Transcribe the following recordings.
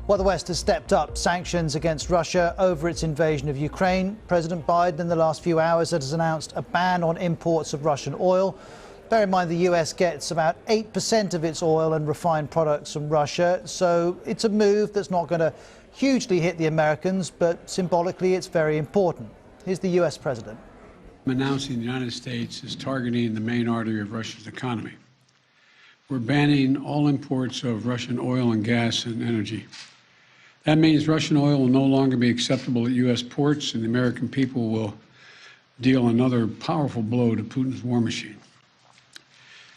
Well, the West has stepped up sanctions against Russia over its invasion of Ukraine. President Biden in the last few hours has announced a ban on imports of Russian oil. Bear in mind the US gets about 8% of its oil and refined products from Russia, so it's a move that's not going to hugely hit the Americans, but symbolically it's very important. Here's the US president. Announcing the United States is targeting the main artery of Russia's economy. We're banning all imports of Russian oil and gas and energy. That means Russian oil will no longer be acceptable at U.S. ports, and the American people will deal another powerful blow to Putin's war machine.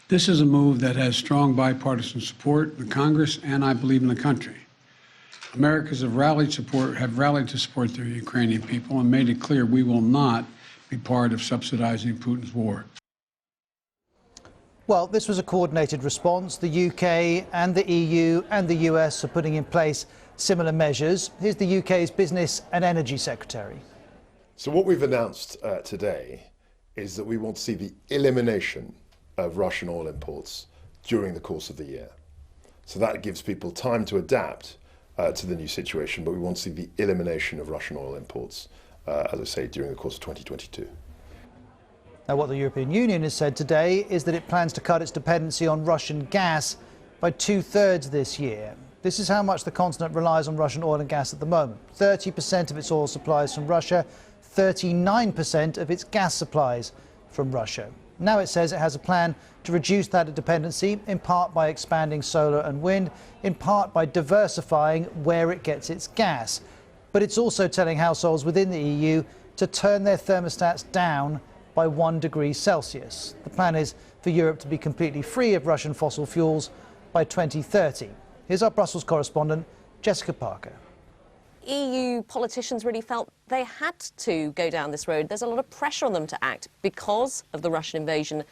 This is a move that has strong bipartisan support in the Congress and, I believe, in the country. Americans have rallied to support their Ukrainian people and made it clear we will not be part of subsidizing Putin's war. Well, this was a coordinated response. The UK and the EU and the US are putting in place similar measures. Here's the UK's Business and Energy Secretary. So what we've announced today is that we want to see the elimination of Russian oil imports during the course of the year. So that gives people time to adapt to the new situation, but we want to see the elimination of Russian oil imports, as I say, during the course of 2022. Now, what the European Union has said today is that it plans to cut its dependency on Russian gas by 2/3 this year. This is how much the continent relies on Russian oil and gas at the moment. 30% of its oil supplies from Russia, 39% of its gas supplies from Russia. Now it says it has a plan to reduce that dependency, in part by expanding solar and wind, in part by diversifying where it gets its gas. But it's also telling households within the EU to turn their thermostats down by 1 degree Celsius. The plan is for Europe to be completely free of Russian fossil fuels by 2030. Here's our Brussels correspondent, Jessica Parker. EU politicians really felt they had to go down this road. There's a lot of pressure on them to act because of the Russian invasion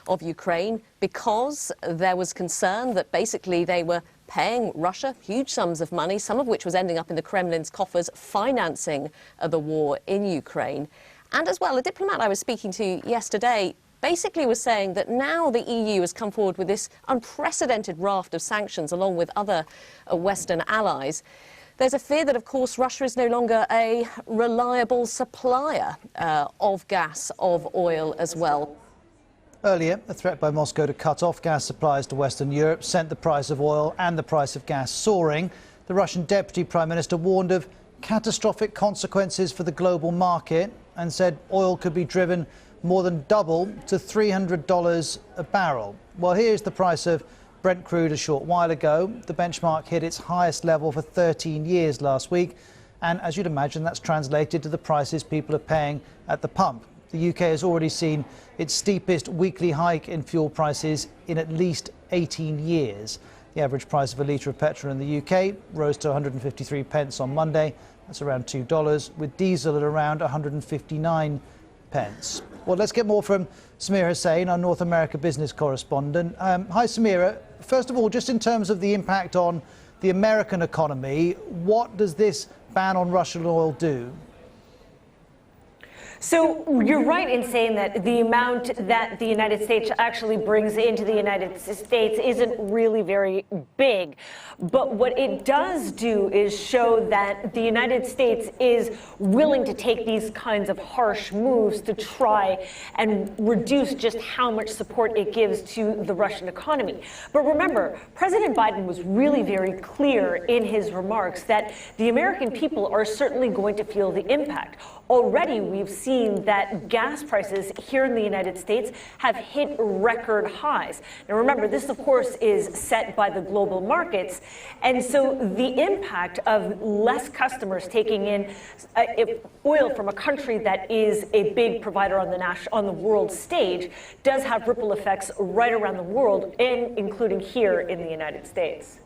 of Ukraine, because there was concern that basically they were paying Russia huge sums of money, some of which was ending up in the Kremlin's coffers, financing the war in Ukraine. And as well, a diplomat I was speaking to yesterday basically was saying that now the EU has come forward with this unprecedented raft of sanctions along with other Western allies. There's a fear that, of course, Russia is no longer a reliable supplier of gas, of oil as well. Earlier, a threat by Moscow to cut off gas supplies to Western Europe sent the price of oil and the price of gas soaring. The Russian Deputy Prime Minister warned of catastrophic consequences for the global market and said oil could be driven more than double to $300 a barrel. Well, here's the price of Brent crude a short while ago. The benchmark hit its highest level for 13 years last week. And as you'd imagine, that's translated to the prices people are paying at the pump. The UK has already seen its steepest weekly hike in fuel prices in at least 18 years. The average price of a litre of petrol in the UK rose to 153 pence on Monday. That's around $2, with diesel at around 159 pence. Well, let's get more from Samira Hussain, our North America business correspondent. Hi, Samira. First of all, just in terms of the impact on the American economy, what does this ban on Russian oil do? So you're right in saying that the amount that the United States actually brings into the United States isn't really very big. But what it does do is show that the United States is willing to take these kinds of harsh moves to try and reduce just how much support it gives to the Russian economy. But remember, President Biden was really very clear in his remarks that the American people are certainly going to feel the impact. Already, we've seen that gas prices here in the United States have hit record highs. Now, remember, this, of course, is set by the global markets. And so the impact of less customers taking in oil from a country that is a big provider on the world stage does have ripple effects right around the world, and including here in the United States.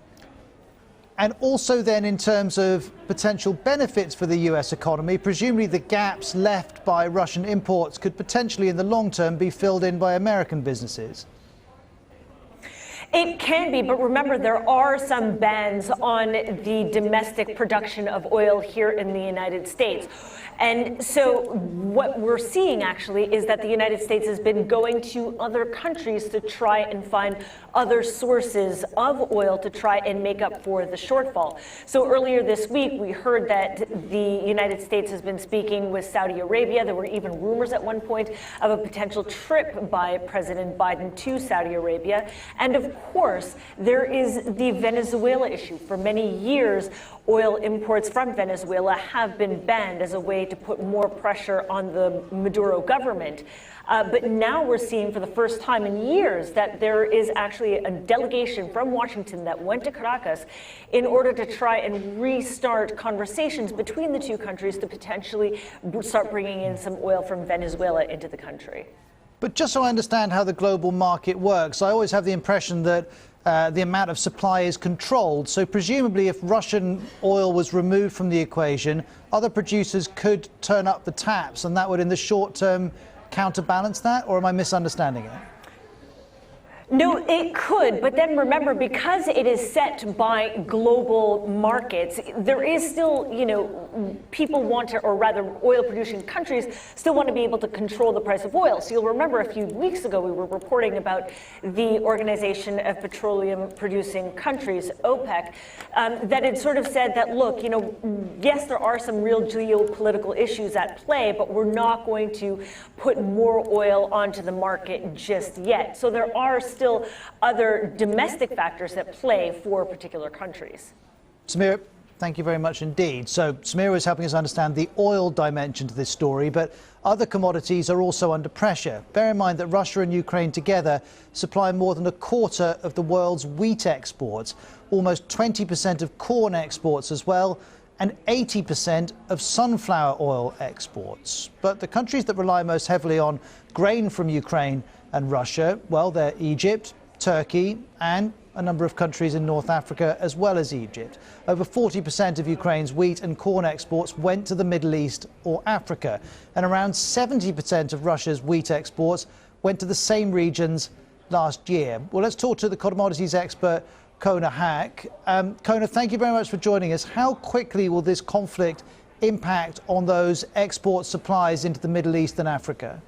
And also then in terms of potential benefits for the US economy, presumably the gaps left by Russian imports could potentially in the long term be filled in by American businesses. It can be, but remember, there are some bans on the domestic production of oil here in the United States. And so what we're seeing actually is that the United States has been going to other countries to try and find other sources of oil to try and make up for the shortfall. So earlier this week, we heard that the United States has been speaking with Saudi Arabia. There were even rumors at one point of a potential trip by President Biden to Saudi Arabia. And of course, there is the Venezuela issue. For many years, oil imports from Venezuela have been banned as a way to put more pressure on the Maduro government. But now we're seeing for the first time in years that there is actually a delegation from Washington that went to Caracas in order to try and restart conversations between the two countries to potentially start bringing in some oil from Venezuela into the country. But just so I understand how the global market works, I always have the impression that the amount of supply is controlled. So presumably if Russian oil was removed from the equation, other producers could turn up the taps, and that would in the short term counterbalance that, or am I misunderstanding it? No, it could, but then remember, because it is set by global markets, there is still, people want to, or rather oil-producing countries still want to be able to control the price of oil. So you'll remember a few weeks ago we were reporting about the Organization of Petroleum-Producing Countries, OPEC, that had sort of said that, look, yes, there are some real geopolitical issues at play, but we're not going to put more oil onto the market just yet. So there are still other domestic factors that play for particular countries. Samira, thank you very much indeed. So Samira was helping us understand the oil dimension to this story, but other commodities are also under pressure. Bear in mind that Russia and Ukraine together supply more than a quarter of the world's wheat exports, almost 20% of corn exports as well, and 80% of sunflower oil exports. But the countries that rely most heavily on grain from Ukraine and Russia, well, they're Egypt, Turkey, and a number of countries in North Africa as well as Egypt. Over 40% of Ukraine's wheat and corn exports went to the Middle East or Africa, and around 70% of Russia's wheat exports went to the same regions last year. Well, let's talk to the commodities expert, Kona Haque. Kona, thank you very much for joining us. How quickly will this conflict impact on those export supplies into the Middle East and Africa?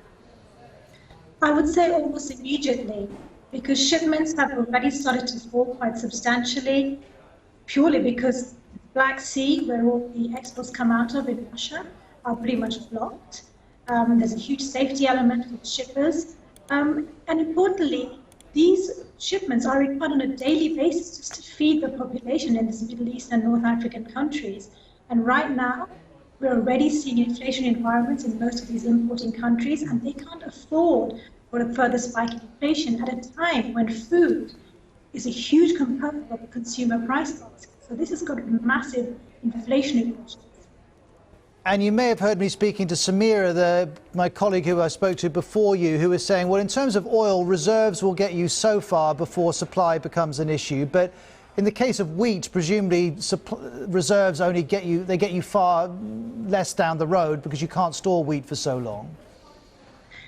I would say almost immediately, because shipments have already started to fall quite substantially, purely because the Black Sea, where all the exports come out of in Russia, are pretty much blocked. There's a huge safety element for the shippers. And importantly, these shipments are required on a daily basis just to feed the population in these Middle East and North African countries. And right now, we're already seeing inflation environments in most of these importing countries, and they can't afford for a further spike in inflation at a time when food is a huge component of the consumer price basket. So this has got massive inflationary pressures. And you may have heard me speaking to Samira, my colleague who I spoke to before you, who was saying, well, in terms of oil, reserves will get you so far before supply becomes an issue. But in the case of wheat, presumably reserves only get you far less down the road because you can't store wheat for so long.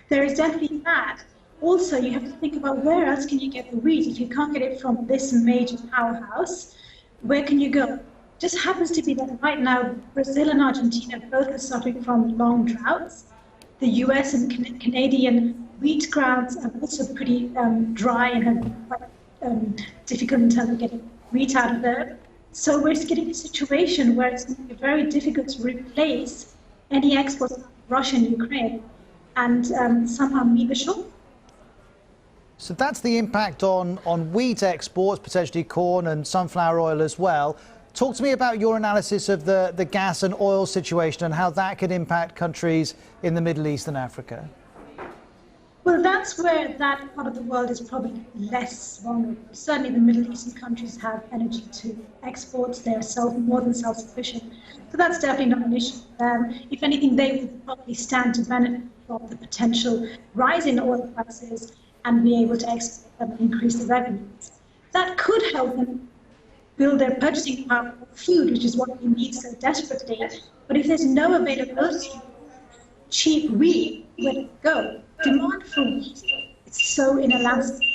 There is definitely that. Also, you have to think about where else can you get the wheat if you can't get it from this major powerhouse. Where can you go? Just happens to be that right now, Brazil and Argentina both are suffering from long droughts. The US and Canadian wheat grounds are also pretty dry and have been quite difficult in terms of getting wheat out of there. So we're getting a situation where it's going to be very difficult to replace any exports from Russia and Ukraine and somehow meet the shortfall. So that's the impact on wheat exports, potentially corn and sunflower oil as well. Talk to me about your analysis of the gas and oil situation and how that could impact countries in the Middle East and Africa. Well, that's where that part of the world is probably less vulnerable. Certainly the Middle Eastern countries have energy to export. They're more than self-sufficient. So that's definitely not an issue for them. If anything, they would probably stand to benefit from the potential rise in oil prices and be able to export them and increase the revenues. That could help them build their purchasing power of food, which is what we need so desperately. But if there's no availability of cheap wheat, where to go? Demand for wheat is so inelastic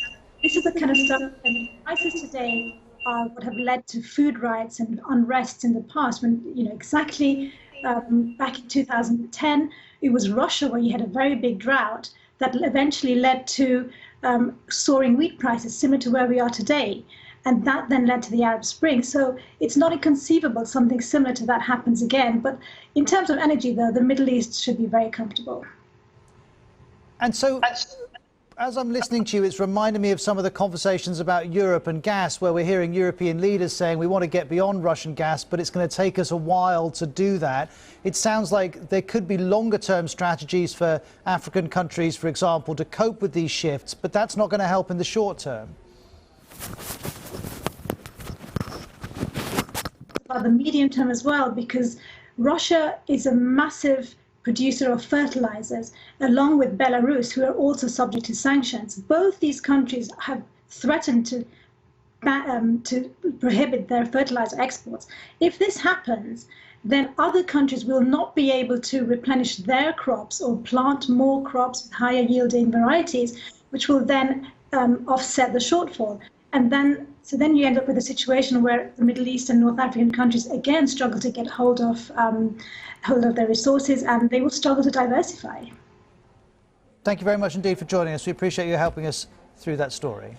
This is the kind of stuff, and prices today are what have led to food riots and unrest in the past. When, exactly back in 2010, it was Russia where you had a very big drought that eventually led to soaring wheat prices, similar to where we are today. And that then led to the Arab Spring. So it's not inconceivable something similar to that happens again. But in terms of energy, though, the Middle East should be very comfortable. And so, as I'm listening to you, it's reminding me of some of the conversations about Europe and gas, where we're hearing European leaders saying we want to get beyond Russian gas, but it's going to take us a while to do that. It sounds like there could be longer-term strategies for African countries, for example, to cope with these shifts, but that's not going to help in the short term. About the medium term as well, because Russia is a massive producer of fertilizers, along with Belarus, who are also subject to sanctions. Both these countries have threatened to prohibit their fertilizer exports. If this happens, then other countries will not be able to replenish their crops or plant more crops with higher yielding varieties, which will then offset the shortfall. And then you end up with a situation where the Middle East and North African countries again struggle to get hold of their resources, and they will struggle to diversify. Thank you very much indeed for joining us. We appreciate you helping us through that story.